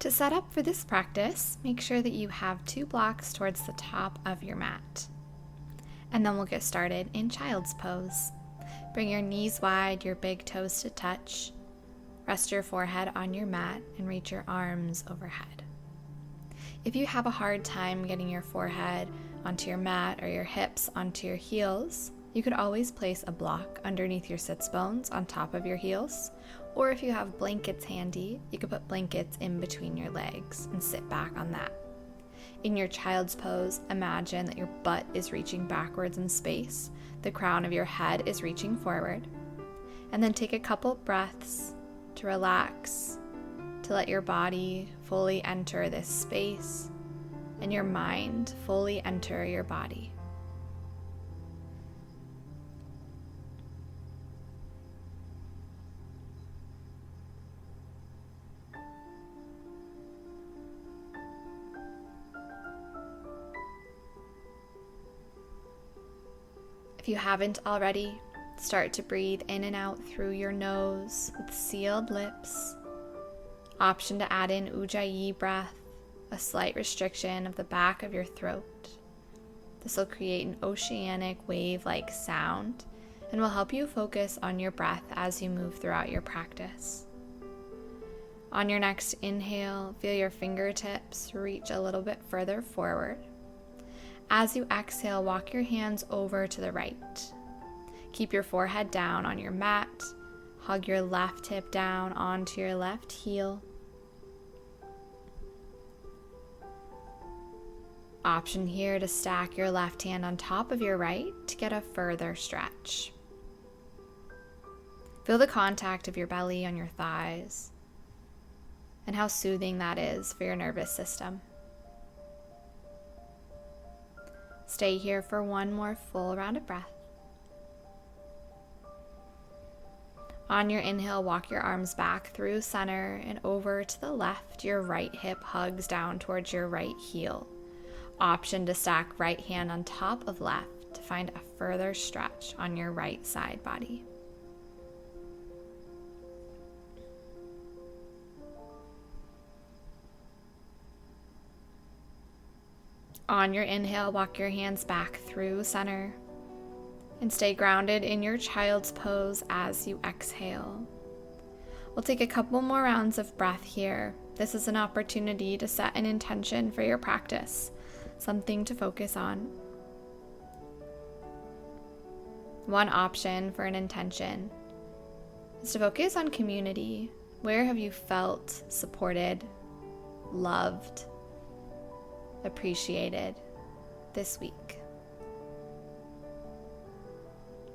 To set up for this practice, make sure that you have 2 blocks towards the top of your mat. And then we'll get started in child's pose. Bring your knees wide, your big toes to touch. Rest your forehead on your mat and reach your arms overhead. If you have a hard time getting your forehead onto your mat or your hips onto your heels, you could always place a block underneath your sits bones on top of your heels, or if you have blankets handy, you could put blankets in between your legs and sit back on that. In your child's pose, imagine that your butt is reaching backwards in space, the crown of your head is reaching forward, and then take a couple breaths to relax, to let your body fully enter this space and your mind fully enter your body. If you haven't already, start to breathe in and out through your nose with sealed lips. Option to add in A.G.A.P.E breath, a slight restriction of the back of your throat. This will create an oceanic wave-like sound and will help you focus on your breath as you move throughout your practice. On your next inhale, feel your fingertips reach a little bit further forward. As you exhale, walk your hands over to the right. Keep your forehead down on your mat. Hug your left hip down onto your left heel. Option here to stack your left hand on top of your right to get a further stretch. Feel the contact of your belly on your thighs and how soothing that is for your nervous system. Stay here for one more full round of breath. On your inhale, walk your arms back through center and over to the left. Your right hip hugs down towards your right heel. Option to stack right hand on top of left to find a further stretch on your right side body. On your inhale, walk your hands back through center and stay grounded in your child's pose as you exhale. We'll take a couple more rounds of breath here. This is an opportunity to set an intention for your practice, something to focus on. One option for an intention is to focus on community. Where have you felt supported, loved, appreciated this week?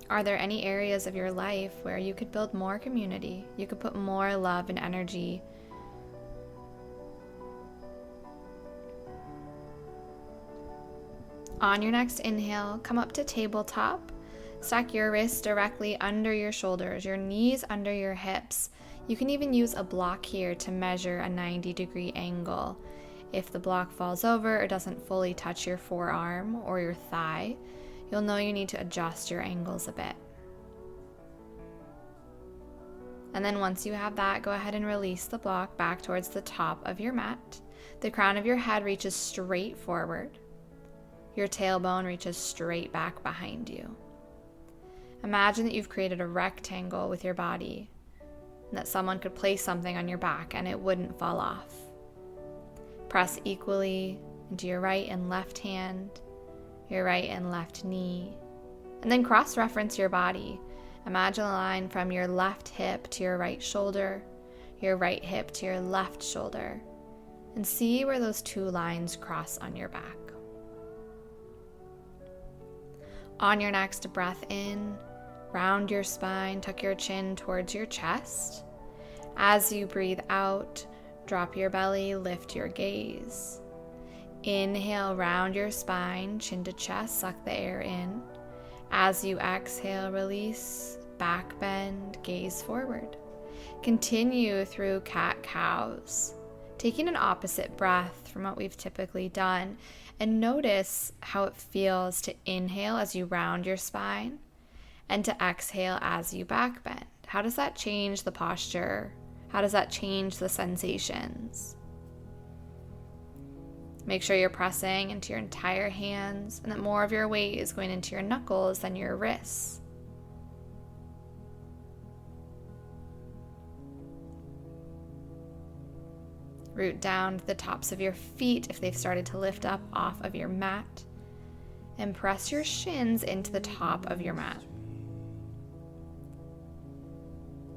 Are there any areas of your life where you could build more community? You could put more love and energy. On your next inhale, come up to tabletop. Stack your wrists directly under your shoulders, your knees under your hips. You can even use a block here to measure a 90-degree angle. If the block falls over or doesn't fully touch your forearm or your thigh, you'll know you need to adjust your angles a bit. And then once you have that, go ahead and release the block back towards the top of your mat. The crown of your head reaches straight forward. Your tailbone reaches straight back behind you. Imagine that you've created a rectangle with your body and that someone could place something on your back and it wouldn't fall off. Press equally into your right and left hand, your right and left knee, and then cross-reference your body. Imagine a line from your left hip to your right shoulder, your right hip to your left shoulder, and see where those 2 lines cross on your back. On your next breath in, round your spine, tuck your chin towards your chest. As you breathe out, drop your belly, lift your gaze. Inhale, round your spine, chin to chest, suck the air in. As you exhale, release, back bend, gaze forward. Continue through cat-cows, taking an opposite breath from what we've typically done, and notice how it feels to inhale as you round your spine and to exhale as you back bend. How does that change the posture? How does that change the sensations? Make sure you're pressing into your entire hands and that more of your weight is going into your knuckles than your wrists. Root down to the tops of your feet if they've started to lift up off of your mat. And press your shins into the top of your mat.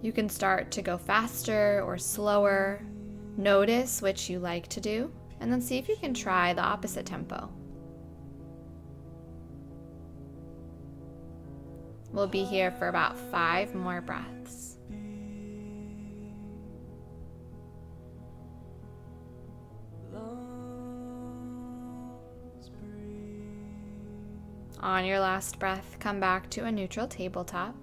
You can start to go faster or slower. Notice which you like to do, and then see if you can try the opposite tempo. We'll be here for about 5 more breaths. On your last breath, come back to a neutral tabletop.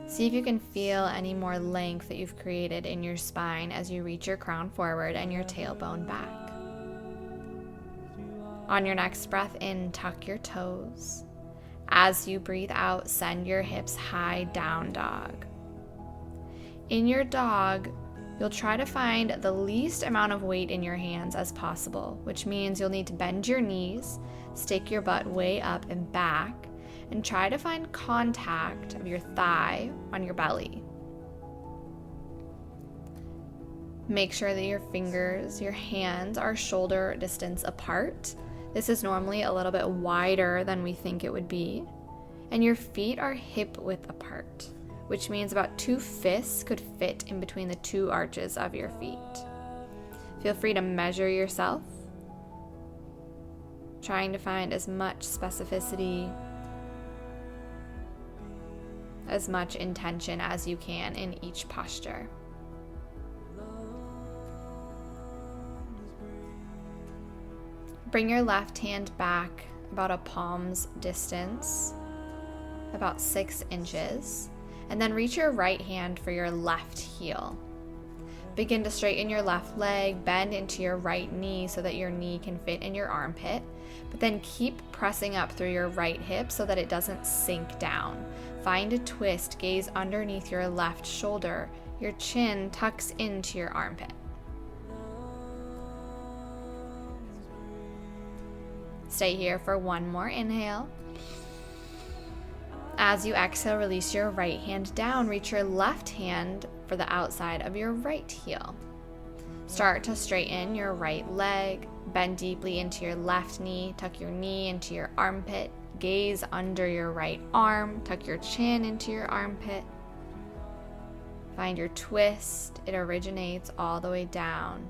See if you can feel any more length that you've created in your spine as you reach your crown forward and your tailbone back. On your next breath in, tuck your toes. As you breathe out, send your hips high, down dog. In your dog, you'll try to find the least amount of weight in your hands as possible, which means you'll need to bend your knees, stick your butt way up and back, and try to find contact of your thigh on your belly. Make sure that your fingers, your hands are shoulder distance apart. This is normally a little bit wider than we think it would be. And your feet are hip width apart, which means about 2 fists could fit in between the 2 arches of your feet. Feel free to measure yourself, trying to find as much specificity, as much intention as you can in each posture. Bring your left hand back about a palm's distance, about 6 inches, and then reach your right hand for your left heel. Begin to straighten your left leg, bend into your right knee so that your knee can fit in your armpit, but then keep pressing up through your right hip so that it doesn't sink down. Find a twist, gaze underneath your left shoulder. Your chin tucks into your armpit. Stay here for 1 more inhale. As you exhale, release your right hand down. Reach your left hand for the outside of your right heel. Start to straighten your right leg. Bend deeply into your left knee. Tuck your knee into your armpit. Gaze under your right arm. Tuck your chin into your armpit. Find your twist. It originates all the way down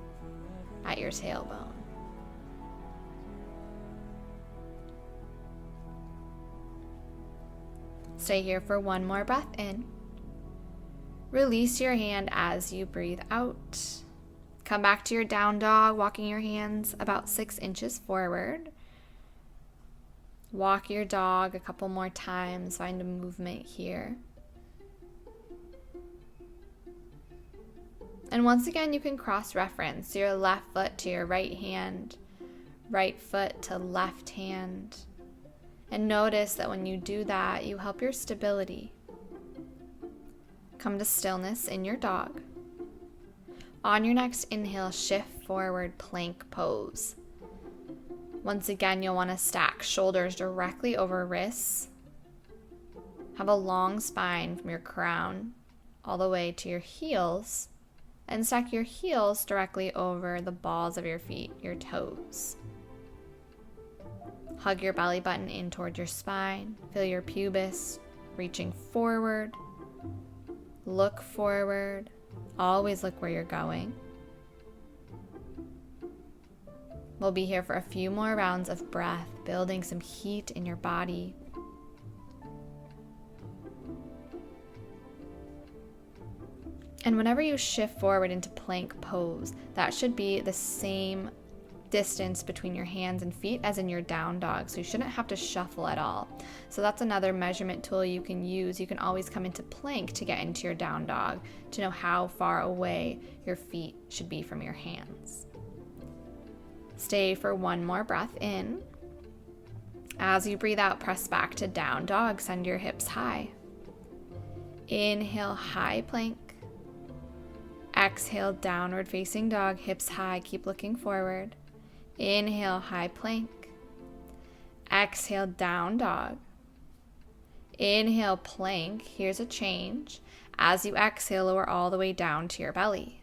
at your tailbone. Stay here for 1 more breath in. Release your hand as you breathe out. Come back to your down dog, walking your hands about 6 inches forward. Walk your dog a couple more times. Find a movement here. And once again, you can cross-reference your left foot to your right hand, right foot to left hand. And notice that when you do that, you help your stability. Come to stillness in your dog. On your next inhale, shift forward, plank pose. Once again, you'll want to stack shoulders directly over wrists. Have a long spine from your crown all the way to your heels. And stack your heels directly over the balls of your feet, your toes. Hug your belly button in toward your spine. Feel your pubis reaching forward. Look forward. Always look where you're going. We'll be here for a few more rounds of breath, building some heat in your body. And whenever you shift forward into plank pose, that should be the same distance between your hands and feet as in your down dog, so you shouldn't have to shuffle at all. So that's another measurement tool you can use. You can always come into plank to get into your down dog to know how far away your feet should be from your hands. Stay for 1 more breath in. As you breathe out, press back to down dog. Send your hips high. Inhale, high plank. Exhale, downward facing dog, hips high. Keep looking forward. Inhale, high plank. Exhale, down dog. Inhale, plank. Here's a change. As you exhale, lower all the way down to your belly.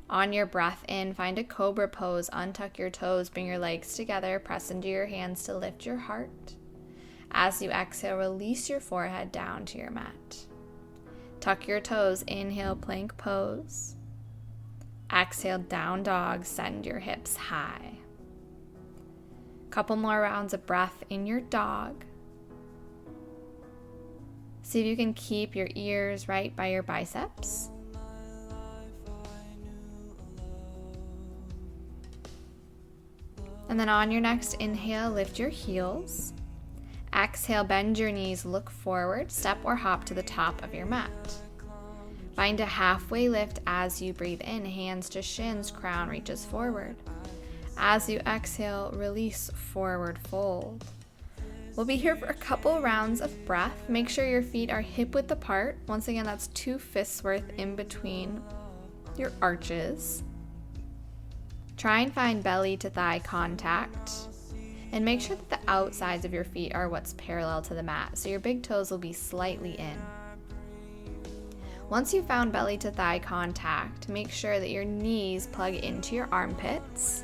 On your breath in, find a cobra pose. Untuck your toes, bring your legs together, press into your hands to lift your heart. As you exhale, release your forehead down to your mat. Tuck your toes, inhale, plank pose. Exhale, down dog, send your hips high. Couple more rounds of breath in your dog. See if you can keep your ears right by your biceps. And then on your next inhale, lift your heels. Exhale, bend your knees, look forward, step or hop to the top of your mat. Find a halfway lift as you breathe in, hands to shins, crown reaches forward. As you exhale, release, forward fold. We'll be here for a couple rounds of breath. Make sure your feet are hip width apart. Once again, that's 2 fists worth in between your arches. Try and find belly to thigh contact. And make sure that the outsides of your feet are what's parallel to the mat, so your big toes will be slightly in. Once you've found belly to thigh contact, make sure that your knees plug into your armpits.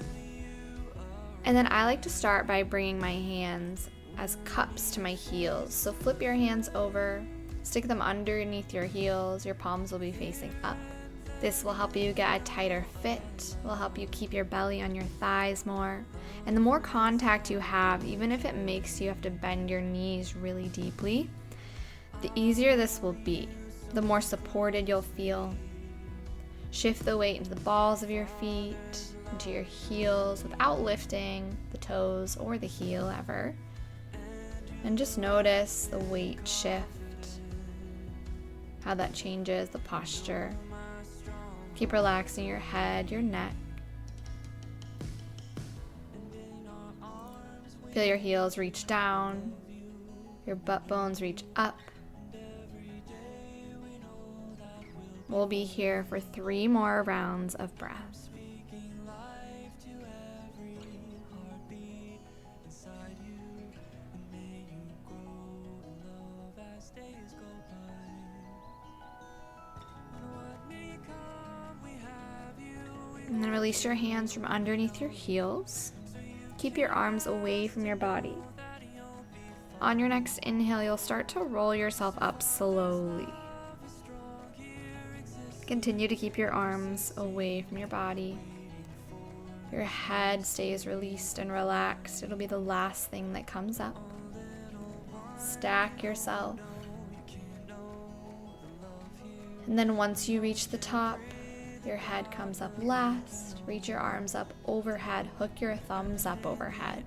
And then I like to start by bringing my hands as cups to my heels. So flip your hands over, stick them underneath your heels. Your palms will be facing up. This will help you get a tighter fit, will help you keep your belly on your thighs more. And the more contact you have, even if it makes you have to bend your knees really deeply, the easier this will be. The more supported you'll feel. Shift the weight into the balls of your feet, into your heels without lifting the toes or the heel ever. And just notice the weight shift, how that changes the posture. Keep relaxing your head, your neck. Feel your heels reach down, your butt bones reach up. We'll be here for 3 more rounds of breath. And then release your hands from underneath your heels. Keep your arms away from your body. On your next inhale, you'll start to roll yourself up slowly. Continue to keep your arms away from your body. Your head stays released and relaxed. It'll be the last thing that comes up. Stack yourself. And then once you reach the top, your head comes up last. Reach your arms up overhead. Hook your thumbs up overhead.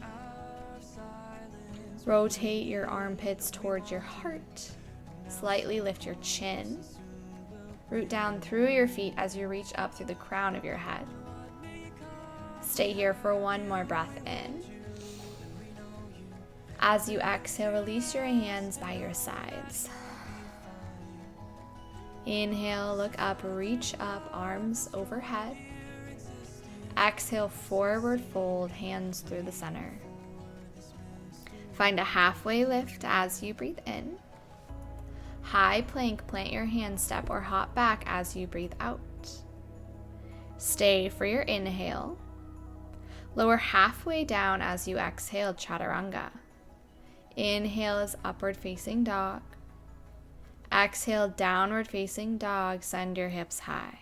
Rotate your armpits towards your heart. Slightly lift your chin. Root down through your feet as you reach up through the crown of your head. Stay here for 1 more breath in. As you exhale, release your hands by your sides. Inhale, look up, reach up, arms overhead. Exhale, forward fold, hands through the center. Find a halfway lift as you breathe in. High plank, plant your hand, step or hop back as you breathe out. Stay for your inhale. Lower halfway down as you exhale, chaturanga. Inhale is upward facing dog. Exhale, downward facing dog, send your hips high.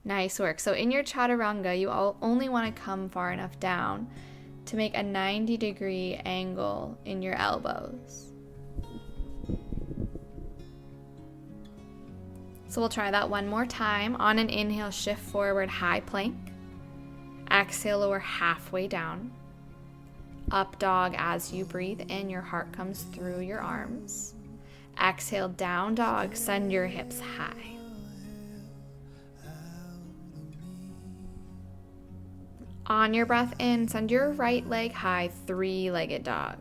Nice work. So in your chaturanga, you only want to come far enough down to make a 90-degree angle in your elbows. So we'll try that 1 more time. On an inhale, shift forward, high plank. Exhale, lower halfway down. Up dog as you breathe in, your heart comes through your arms. Exhale, down dog, send your hips high. On your breath in, send your right leg high, 3-legged dog.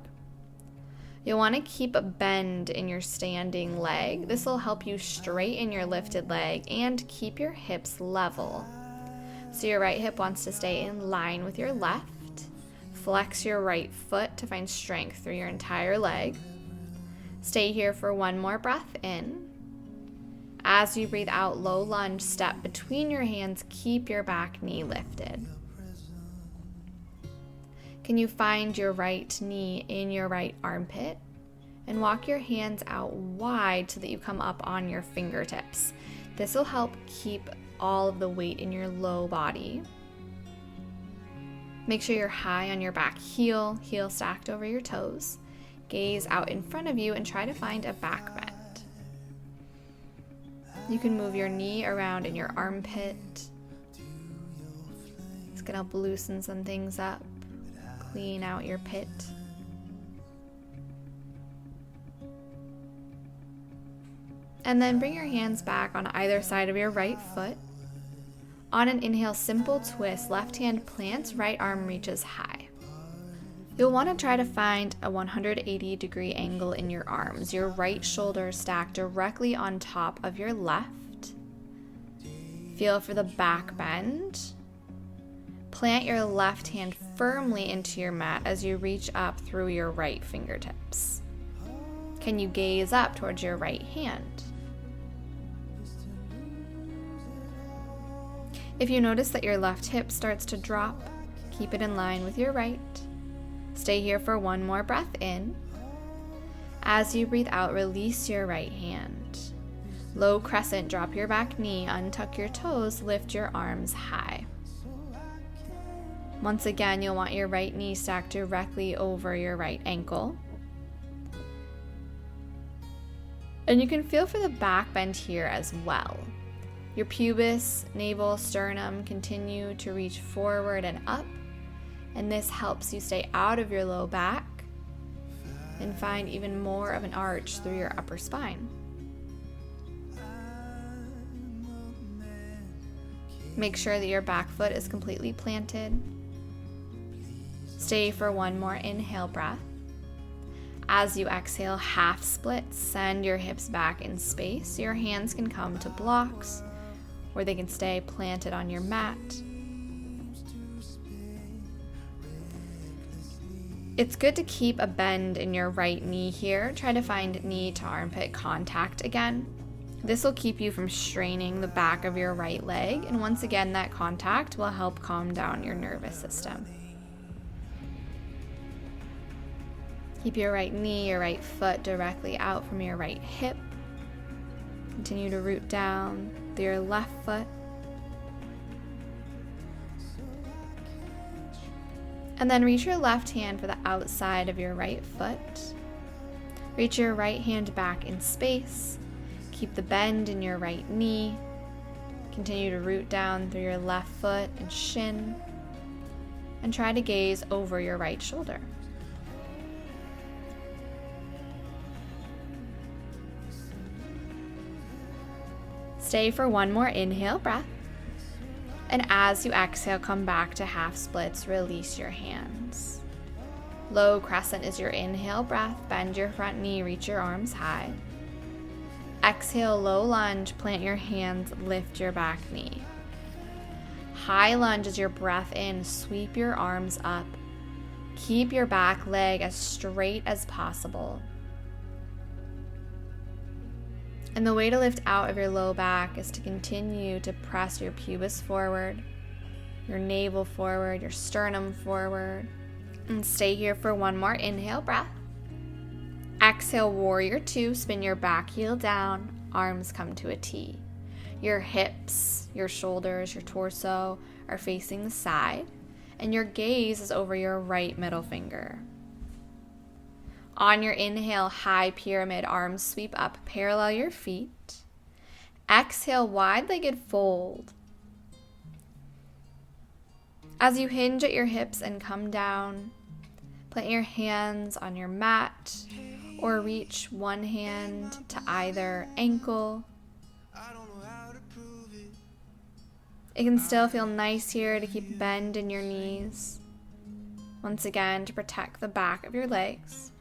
You'll want to keep a bend in your standing leg. This will help you straighten your lifted leg and keep your hips level. So your right hip wants to stay in line with your left. Flex your right foot to find strength through your entire leg. Stay here for one more breath in. As you breathe out, low lunge, step between your hands, keep your back knee lifted. Can you find your right knee in your right armpit? And walk your hands out wide so that you come up on your fingertips. This will help keep all of the weight in your low body. Make sure you're high on your back heel, heel stacked over your toes. Gaze out in front of you and try to find a back bend. You can move your knee around in your armpit. It's gonna help loosen some things up, clean out your pit. And then bring your hands back on either side of your right foot. On an inhale, simple twist, left hand plants, right arm reaches high. You'll want to try to find a 180-degree angle in your arms. Your right shoulder stacked directly on top of your left. Feel for the back bend. Plant your left hand firmly into your mat as you reach up through your right fingertips. Can you gaze up towards your right hand? If you notice that your left hip starts to drop, keep it in line with your right. Stay here for one more breath in. As you breathe out, release your right hand. Low crescent, drop your back knee, untuck your toes, lift your arms high. Once again, you'll want your right knee stacked directly over your right ankle. And you can feel for the back bend here as well. Your pubis, navel, sternum continue to reach forward and up, and this helps you stay out of your low back and find even more of an arch through your upper spine. Make sure that your back foot is completely planted. Stay for one more inhale breath. As you exhale, half split, send your hips back in space. Your hands can come to blocks, or they can stay planted on your mat. It's good to keep a bend in your right knee here. Try to find knee to armpit contact again. This will keep you from straining the back of your right leg, and once again, that contact will help calm down your nervous system. Keep your right knee, your right foot directly out from your right hip. Continue to root down through your left foot. And then reach your left hand for the outside of your right foot. Reach your right hand back in space. Keep the bend in your right knee. Continue to root down through your left foot and shin. And try to gaze over your right shoulder. Stay for one more inhale breath. And as you exhale, come back to half splits, release your hands. Low crescent is your inhale breath. Bend your front knee, reach your arms high. Exhale, low lunge, plant your hands, lift your back knee. High lunge is your breath in, sweep your arms up. Keep your back leg as straight as possible. And the way to lift out of your low back is to continue to press your pubis forward, your navel forward, your sternum forward. And stay here for one more inhale breath. Exhale, warrior two, spin your back heel down, arms come to a T. Your hips, your shoulders, your torso are facing the side, and your gaze is over your right middle finger. On your inhale, high pyramid, arms sweep up, parallel your feet. Exhale, wide-legged fold. As you hinge at your hips and come down, plant your hands on your mat or reach one hand to either ankle. It can still feel nice here to keep a bend in your knees. Once again, to protect the back of your legs.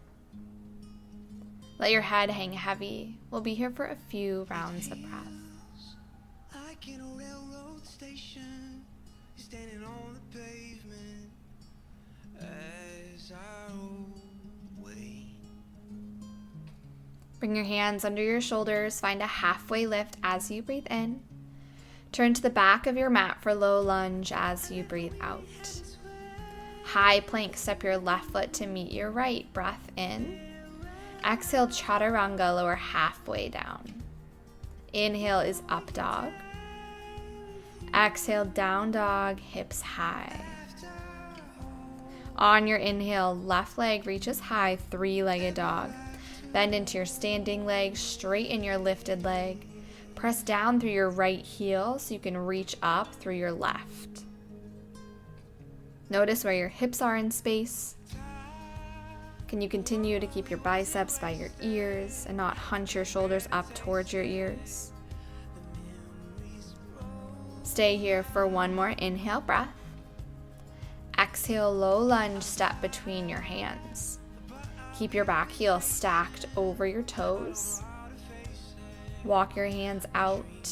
Let your head hang heavy. We'll be here for a few rounds of breath. Bring your hands under your shoulders. Find a halfway lift as you breathe in. Turn to the back of your mat for low lunge as you breathe out. High plank, step your left foot to meet your right. Breath in. Exhale, chaturanga, lower halfway down. Inhale is up dog. Exhale, down dog, hips high. On your inhale, left leg reaches high, three-legged dog. Bend into your standing leg, straighten your lifted leg. Press down through your right heel so you can reach up through your left. Notice where your hips are in space. Can you continue to keep your biceps by your ears and not hunch your shoulders up towards your ears? Stay here for one more inhale breath. Exhale, low lunge, step between your hands. Keep your back heel stacked over your toes. Walk your hands out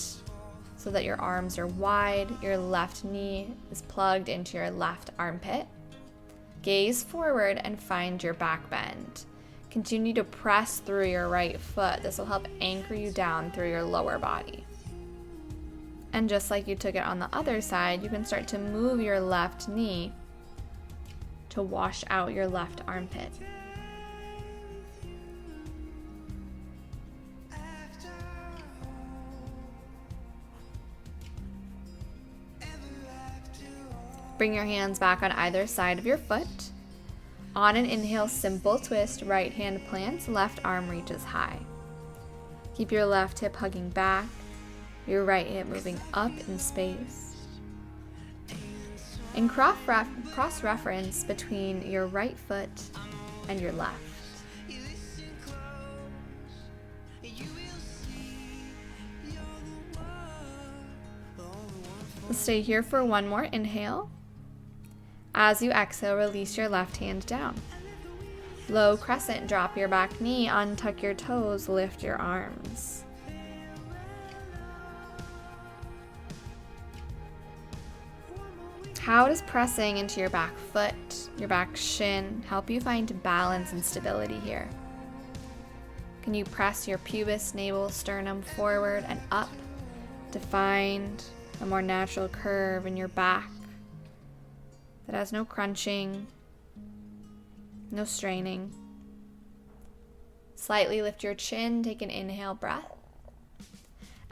so that your arms are wide. Your left knee is plugged into your left armpit. Gaze forward and find your back bend. Continue to press through your right foot. This will help anchor you down through your lower body. And just like you took it on the other side, you can start to move your left knee to wash out your left armpit. Bring your hands back on either side of your foot. On an inhale, simple twist, right hand plants, left arm reaches high. Keep your left hip hugging back, your right hip moving up in space. And cross-reference between your right foot and your left. Stay here for one more inhale. As you exhale, release your left hand down. Low crescent, drop your back knee, untuck your toes, lift your arms. How does pressing into your back foot, your back shin, help you find balance and stability here? Can you press your pubis, navel, sternum forward and up to find a more natural curve in your back that has no crunching, no straining? Slightly lift your chin, take an inhale breath.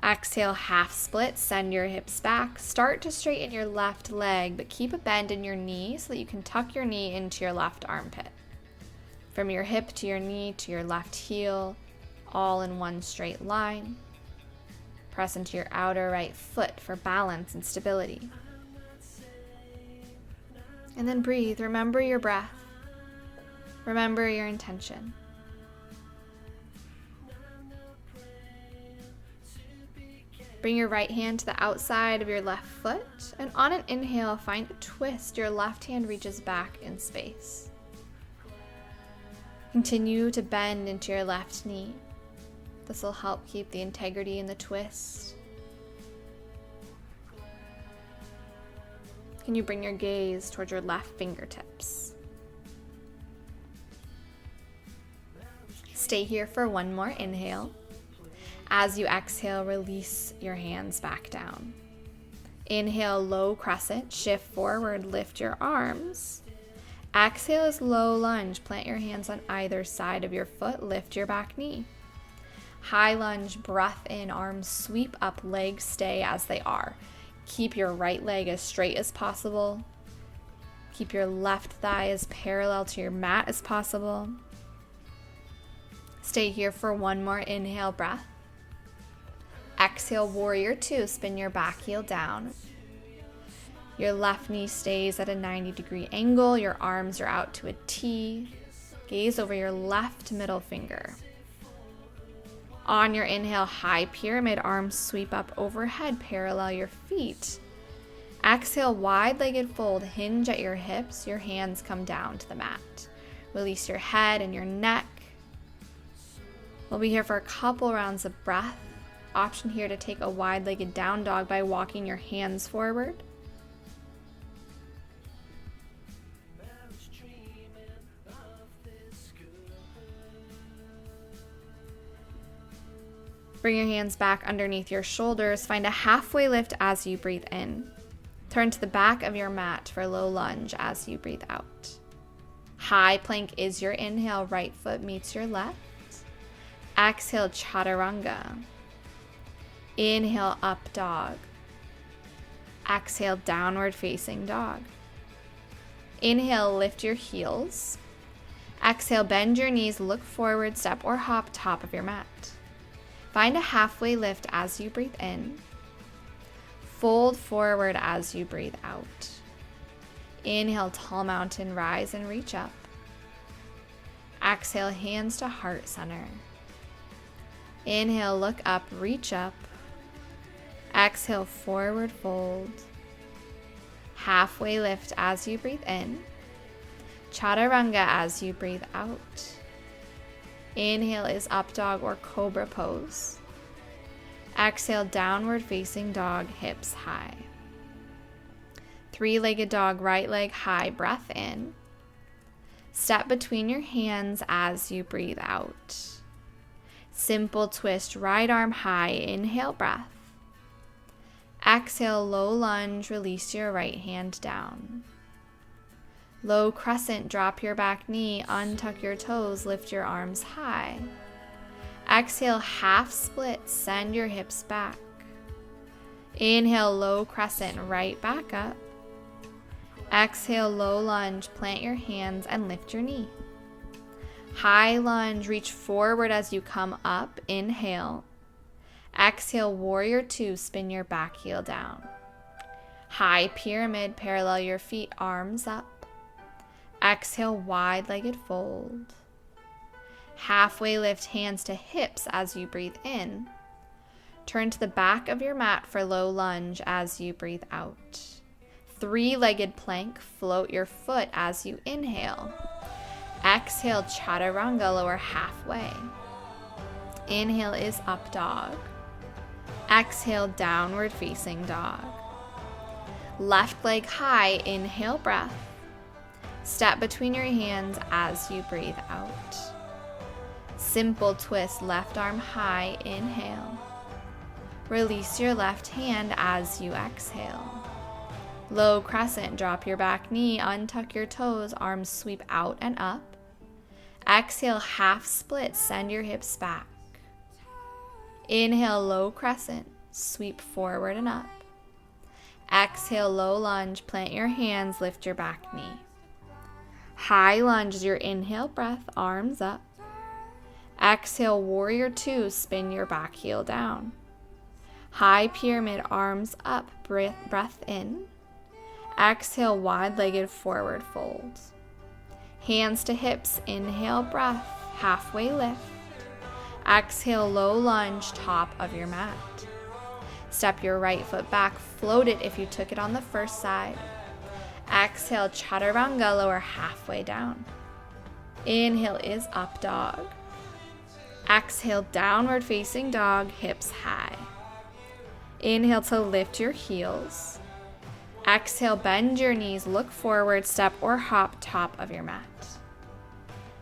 Exhale, half split, send your hips back. Start to straighten your left leg, but keep a bend in your knee so that you can tuck your knee into your left armpit. From your hip to your knee to your left heel, all in one straight line. Press into your outer right foot for balance and stability. And then breathe. Remember your breath. Remember your intention. Bring your right hand to the outside of your left foot, and on an inhale, find a twist. Your left hand reaches back in space. Continue to bend into your left knee. This will help keep the integrity in the twist. Can you bring your gaze towards your left fingertips? Stay here for one more inhale. As you exhale, release your hands back down. Inhale, low crescent, shift forward, lift your arms. Exhale is low lunge, plant your hands on either side of your foot, lift your back knee. High lunge, breath in, arms sweep up, legs stay as they are. Keep your right leg as straight as possible. Keep your left thigh as parallel to your mat as possible. Stay here for one more inhale breath. Exhale, warrior two, spin your back heel down. Your left knee stays at a 90-degree angle. Your arms are out to a T. Gaze over your left middle finger. On your inhale, high pyramid, arms sweep up overhead, parallel your feet. Exhale, wide-legged fold, hinge at your hips. Your hands come down to the mat. Release your head and your neck. We'll be here for a couple rounds of breath. Option here to take a wide-legged down dog by walking your hands forward. Bring your hands back underneath your shoulders. Find a halfway lift as you breathe in. Turn to the back of your mat for low lunge as you breathe out. High plank is your inhale. Right foot meets your left. Exhale, chaturanga. Inhale, up dog. Exhale, downward facing dog. Inhale, lift your heels. Exhale, bend your knees, look forward, step or hop, top of your mat. Find a halfway lift as you breathe in. Fold forward as you breathe out. Inhale, tall mountain, rise and reach up. Exhale, hands to heart center. Inhale, look up, reach up. Exhale, forward fold. Halfway lift as you breathe in. Chaturanga as you breathe out. Inhale is up dog or cobra pose. Exhale, downward facing dog, hips high. Three-legged dog, right leg high, breath in. Step between your hands as you breathe out. Simple twist, right arm high, inhale, breath. Exhale, low lunge, release your right hand down. Low crescent, drop your back knee, untuck your toes, lift your arms high. Exhale, half split, send your hips back. Inhale, low crescent, right back up. Exhale, low lunge, plant your hands and lift your knee. High lunge, reach forward as you come up, inhale. Exhale, warrior two, spin your back heel down. High pyramid, parallel your feet, arms up. Exhale, wide-legged fold. Halfway lift, hands to hips as you breathe in. Turn to the back of your mat for low lunge as you breathe out. Three-legged plank, float your foot as you inhale. Exhale, chaturanga, lower halfway. Inhale is up dog. Exhale, downward facing dog. Left leg high, inhale, breath. Step between your hands as you breathe out. Simple twist, left arm high, inhale. Release your left hand as you exhale. Low crescent, drop your back knee, untuck your toes, arms sweep out and up. Exhale, half split, send your hips back. Inhale, low crescent, sweep forward and up. Exhale, low lunge, plant your hands, lift your back knee. High lunge is your inhale breath, arms up. Exhale, warrior two, spin your back heel down. High pyramid, arms up, breath in. Exhale, wide-legged forward fold. Hands to hips, inhale, breath, halfway lift. Exhale, low lunge, top of your mat. Step your right foot back, float it if you took it on the first side. Exhale, chaturanga, lower halfway down. Inhale is up dog. Exhale, downward facing dog, hips high. Inhale to lift your heels. Exhale, bend your knees, look forward, step or hop, top of your mat.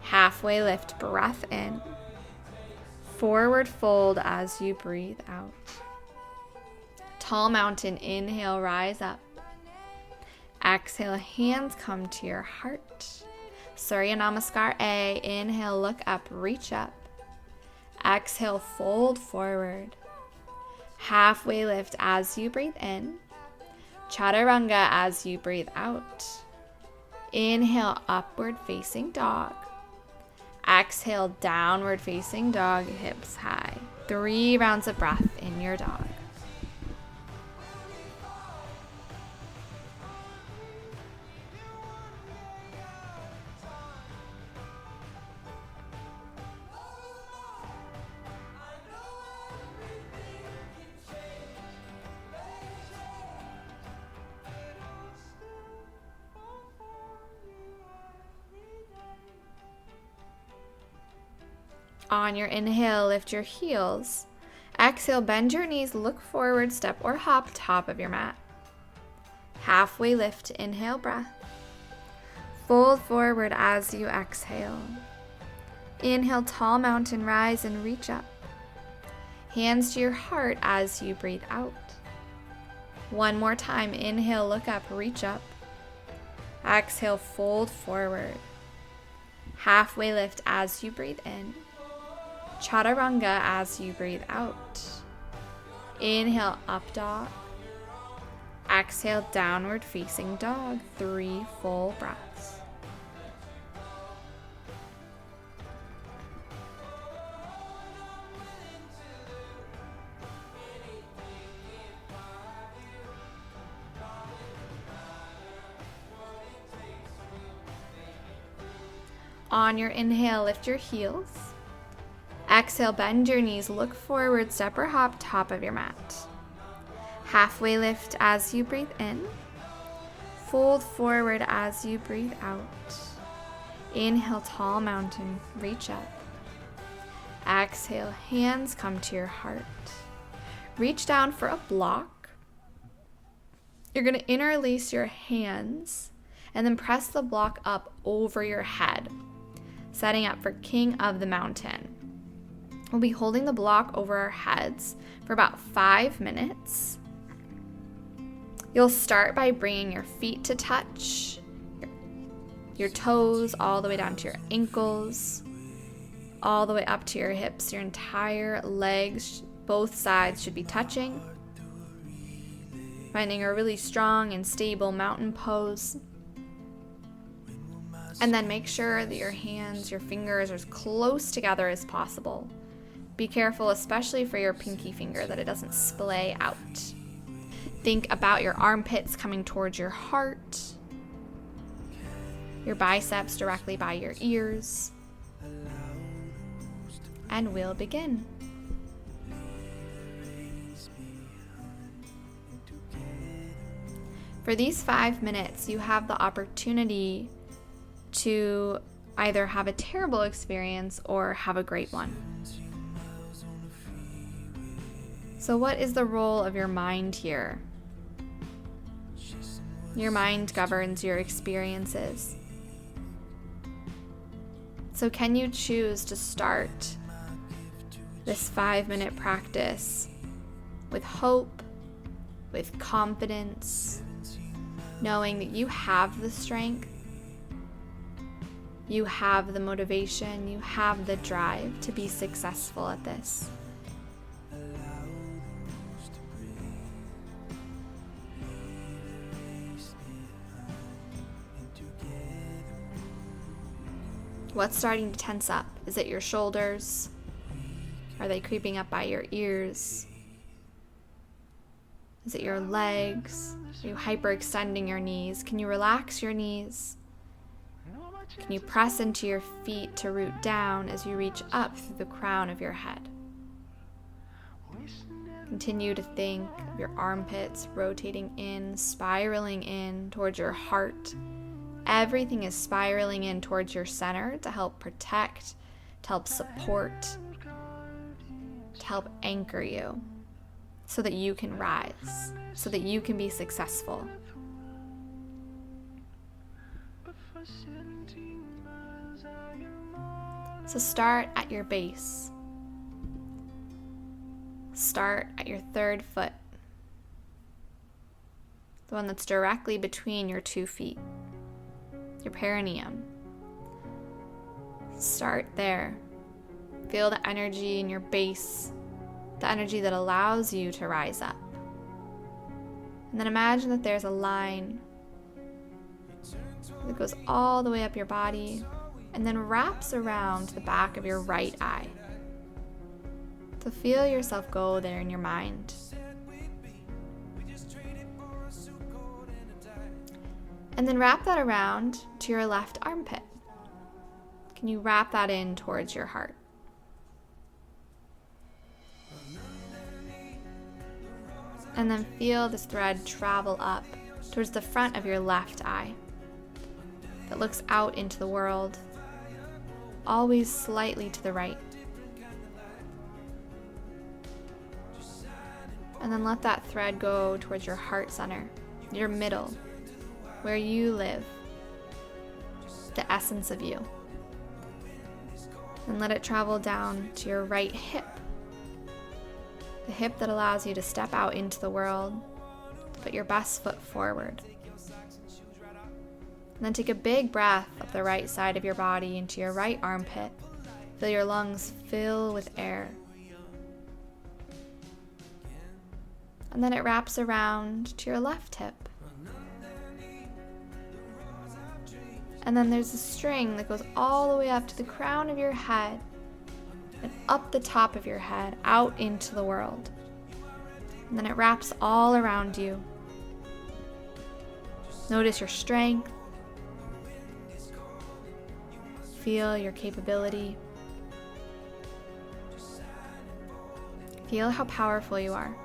Halfway lift, breath in. Forward fold as you breathe out. Tall mountain, inhale, rise up. Exhale, hands come to your heart. Surya Namaskar A, inhale, look up, reach up. Exhale, fold forward. Halfway lift as you breathe in. Chaturanga as you breathe out. Inhale, upward facing dog. Exhale, downward facing dog, hips high. 3 rounds of breath in your dog. On your inhale, lift your heels. Exhale, bend your knees, look forward, step or hop, top of your mat. Halfway lift, inhale, breath. Fold forward as you exhale. Inhale, tall mountain, rise and reach up. Hands to your heart as you breathe out. One more time. Inhale, look up, reach up. Exhale, fold forward. Halfway lift as you breathe in. Chaturanga as you breathe out. Inhale, up dog. Exhale, downward facing dog. 3 full breaths. On your inhale, lift your heels. Exhale, bend your knees, look forward, step or hop, top of your mat. Halfway lift as you breathe in. Fold forward as you breathe out. Inhale, tall mountain, reach up. Exhale, hands come to your heart. Reach down for a block. You're going to interlace your hands and then press the block up over your head, setting up for King of the Mountain. We'll be holding the block over our heads for about 5 minutes. You'll start by bringing your feet to touch, your toes all the way down to your ankles, all the way up to your hips. Your entire legs, both sides should be touching. Finding a really strong and stable mountain pose. And then make sure that your hands, your fingers are as close together as possible. Be careful, especially for your pinky finger, that it doesn't splay out. Think about your armpits coming towards your heart, your biceps directly by your ears, and we'll begin. For these 5 minutes, you have the opportunity to either have a terrible experience or have a great one. So what is the role of your mind here? Your mind governs your experiences. So can you choose to start this 5-minute practice with hope, with confidence, knowing that you have the strength, you have the motivation, you have the drive to be successful at this? What's starting to tense up? Is it your shoulders? Are they creeping up by your ears? Is it your legs? Are you hyperextending your knees? Can you relax your knees? Can you press into your feet to root down as you reach up through the crown of your head? Continue to think of your armpits rotating in, spiraling in towards your heart. Everything is spiraling in towards your center to help protect, to help support, to help anchor you so that you can rise, so that you can be successful. So start at your base. Start at your 3rd foot, the one that's directly between your 2 feet. Your perineum. Start there. Feel the energy in your base, the energy that allows you to rise up. And then imagine that there's a line that goes all the way up your body and then wraps around the back of your right eye. So feel yourself go there in your mind. And then wrap that around to your left armpit. Can you wrap that in towards your heart? And then feel this thread travel up towards the front of your left eye that looks out into the world, always slightly to the right. And then let that thread go towards your heart center, your middle, where you live, the essence of you. And let it travel down to your right hip, the hip that allows you to step out into the world, put your best foot forward. And then take a big breath up the right side of your body into your right armpit. Feel your lungs fill with air. And then it wraps around to your left hip. And then there's a string that goes all the way up to the crown of your head and up the top of your head, out into the world. And then it wraps all around you. Notice your strength. Feel your capability. Feel how powerful you are.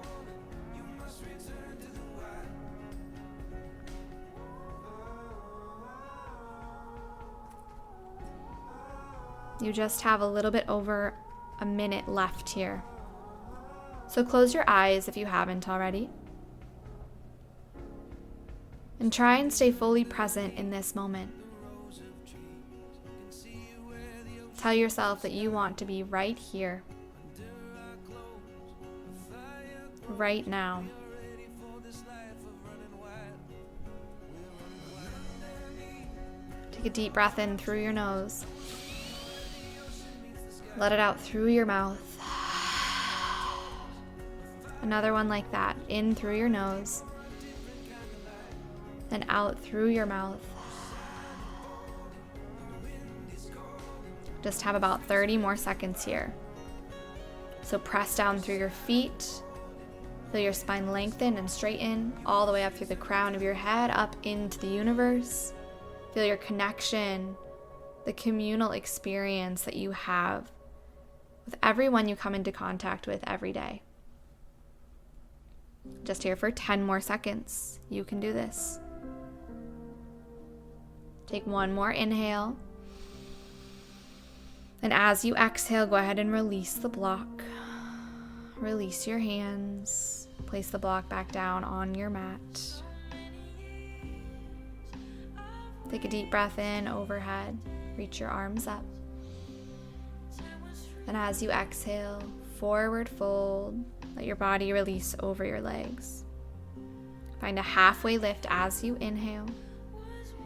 You just have a little bit over a minute left here. So close your eyes if you haven't already. And try and stay fully present in this moment. Tell yourself that you want to be right here, right now. Take a deep breath in through your nose. Let it out through your mouth. Another one like that. In through your nose. Then out through your mouth. Just have about 30 more seconds here. So press down through your feet. Feel your spine lengthen and straighten all the way up through the crown of your head, up into the universe. Feel your connection, the communal experience that you have with everyone you come into contact with every day. Just here for 10 more seconds. You can do this. Take one more inhale. And as you exhale, go ahead and release the block. Release your hands. Place the block back down on your mat. Take a deep breath in overhead. Reach your arms up. And as you exhale, forward fold. Let your body release over your legs. Find a halfway lift as you inhale.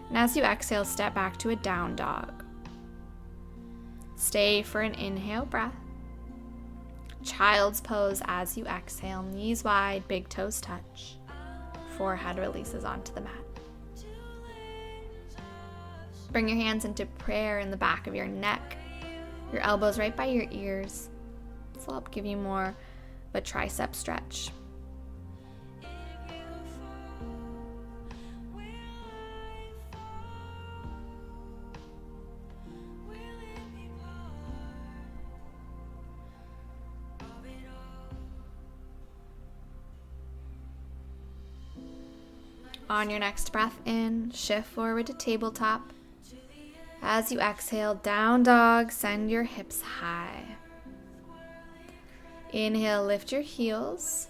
And as you exhale, step back to a down dog. Stay for an inhale breath. Child's pose as you exhale. Knees wide, big toes touch. Forehead releases onto the mat. Bring your hands into prayer in the back of your neck. Your elbows right by your ears. This will help give you more of a tricep stretch. On your next breath in, shift forward to tabletop. As you exhale, down dog, send your hips high. Inhale, lift your heels.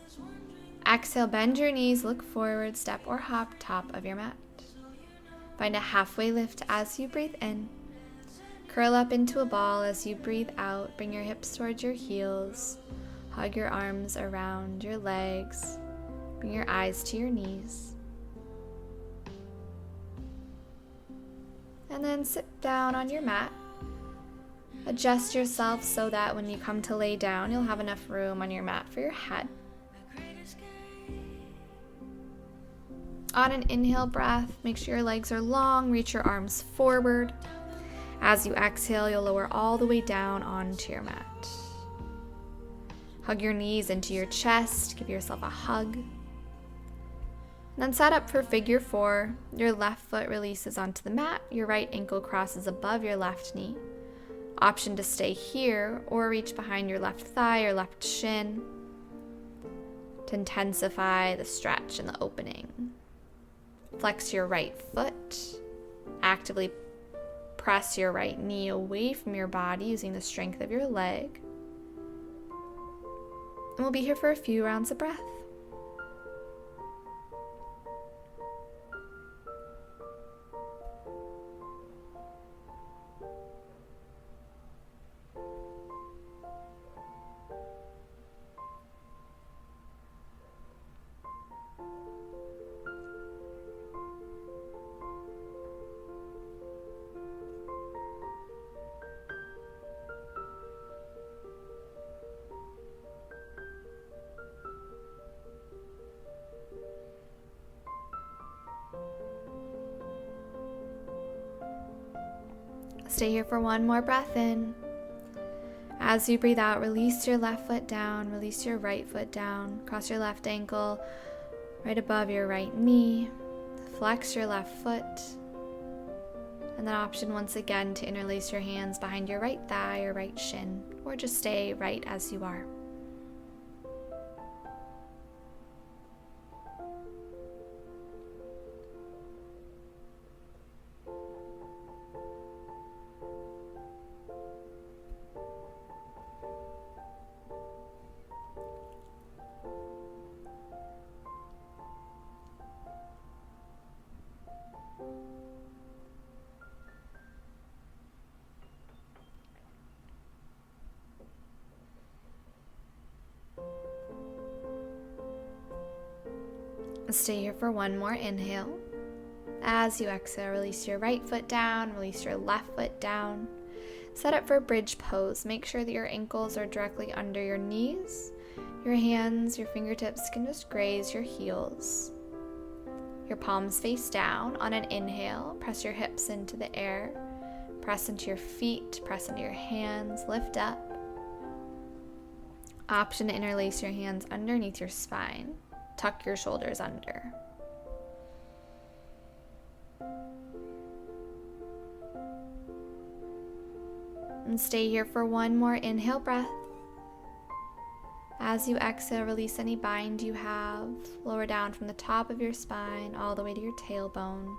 Exhale, bend your knees, look forward, step or hop top of your mat. Find a halfway lift as you breathe in. Curl up into a ball as you breathe out. Bring your hips towards your heels. Hug your arms around your legs. Bring your eyes to your knees. And then sit down on your mat. Adjust yourself so that when you come to lay down, you'll have enough room on your mat for your head. On an inhale breath, make sure your legs are long, reach your arms forward. As you exhale, you'll lower all the way down onto your mat. Hug your knees into your chest, give yourself a hug. Then set up for figure 4. Your left foot releases onto the mat. Your right ankle crosses above your left knee. Option to stay here or reach behind your left thigh or left shin to intensify the stretch and the opening. Flex your right foot. Actively press your right knee away from your body using the strength of your leg. And we'll be here for a few rounds of breath. Stay here for one more breath in. As you breathe out, release your left foot down, release your right foot down, cross your left ankle right above your right knee, flex your left foot, and then option once again to interlace your hands behind your right thigh or right shin, or just stay right as you are. Stay here for one more inhale. As you exhale, release your right foot down, release your left foot down. Set up for bridge pose. Make sure that your ankles are directly under your knees. Your hands, your fingertips can just graze your heels. Your palms face down. On an inhale, press your hips into the air. Press into your feet, press into your hands, lift up. Option to interlace your hands underneath your spine. Tuck your shoulders under. And stay here for one more inhale breath. As you exhale, release any bind you have. Lower down from the top of your spine all the way to your tailbone.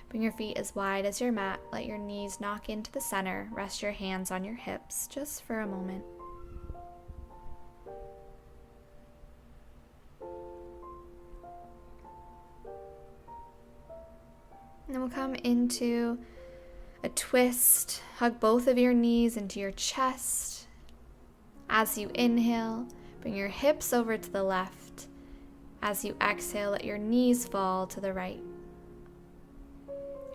Bring your feet as wide as your mat. Let your knees knock into the center. Rest your hands on your hips just for a moment. And then we'll come into a twist. Hug both of your knees into your chest. As you inhale, bring your hips over to the left. As you exhale, let your knees fall to the right.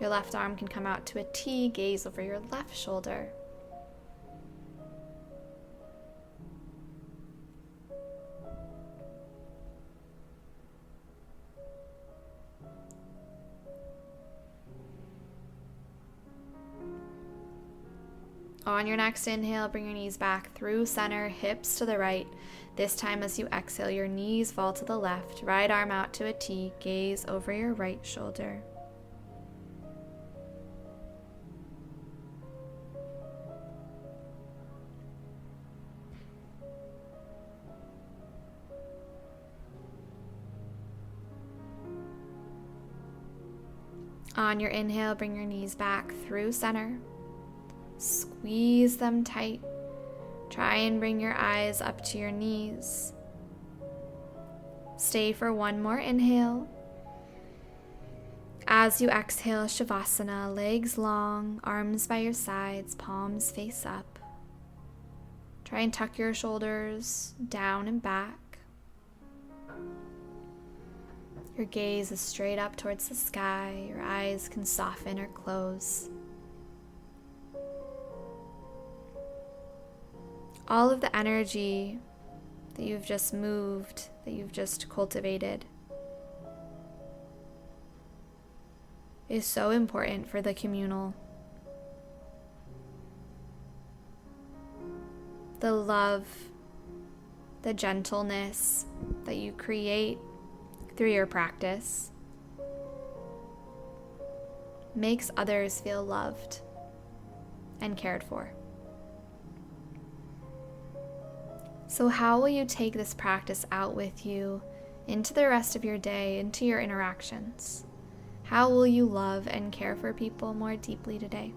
Your left arm can come out to a T, gaze over your left shoulder. On your next inhale, bring your knees back through center, hips to the right. This time as you exhale, your knees fall to the left, right arm out to a T, gaze over your right shoulder. On your inhale, bring your knees back through center. Squeeze them tight. Try and bring your eyes up to your knees. Stay for one more inhale. As you exhale, Shavasana, legs long, arms by your sides, palms face up. Try and tuck your shoulders down and back. Your gaze is straight up towards the sky. Your eyes can soften or close. All of the energy that you've just moved, that you've just cultivated, is so important for the communal. The love, the gentleness that you create through your practice makes others feel loved and cared for. So how will you take this practice out with you into the rest of your day, into your interactions? How will you love and care for people more deeply today?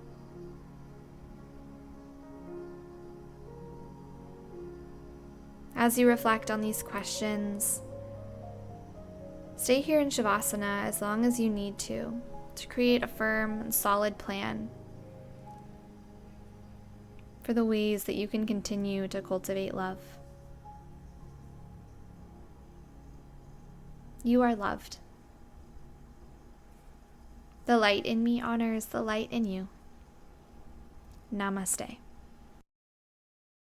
As you reflect on these questions, stay here in Shavasana as long as you need to create a firm and solid plan for the ways that you can continue to cultivate love. You are loved. The light in me honors the light in you. Namaste.